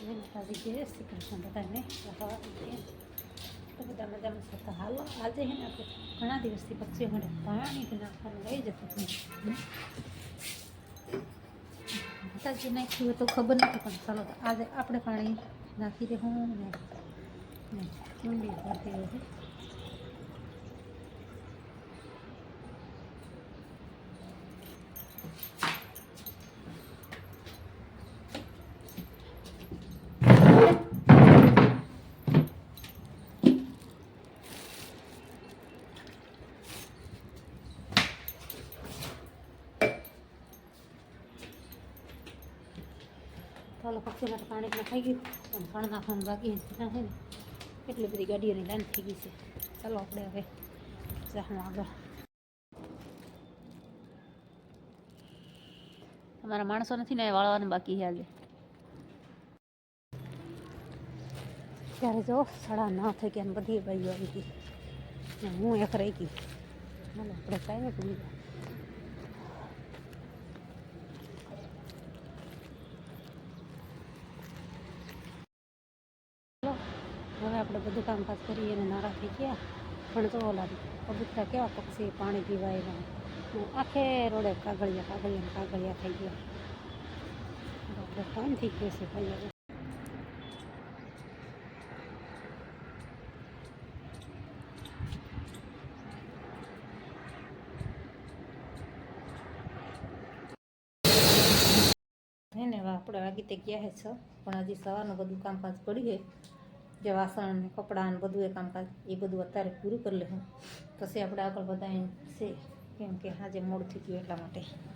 તાજી જઈએ શ્રીકૃષ્ણ બધાને હવા તો બધા મજામાં થતા હાલો આજે હે ને આપણે ઘણા દિવસથી પક્ષીઓ માટે પાણી નાખવાનું લઈ જતું માતાજી નાખ્યું હોય તો ખબર નથી પણ ચાલો તો આજે આપણે પાણી નાખી દે હું ને કુંડી ભરતી હોય ચાલો પક્ષી માટે પાણી નાખાઈ ગયું પણ પાણી નાખવાનું બાકી ના છે ને એટલી બધી ગાડીઓની લાઈન થઈ ગઈ છે ચાલો આપણે હવે જાઉં આગળ અમારા માણસો નથી ને વાળવાનું બાકી છે આજે ત્યારે જો 9:30 થઈ ગયા બધી બાઈઓ આવી ગઈ હું એક રહી ગઈ ચાલો આપણે કાંઈ પૂરી હવે આપણે બધું કામકાજ કરીએ અને નારા થઈ ગયા પણ જો ઓલા કબૂતરા કેવા પક્ષી પાણી પીવાય આખે રોડે કાગળિયા થઈ ગયા આપણે ટાઈમ થઈ ગયો છે ભાઈ હવે ને આપણે વાગી તે ગયા છે પણ હજી સવારનું બધું કામકાજ પડ્યું છે જે વાસણ ને કપડાં ને બધું એ કામકાજ એ બધું અત્યારે પૂરું કરી લેવું પછી આપણે આગળ બધાય છે કેમ કે આજે મોડું થઈ ગયું એટલા માટે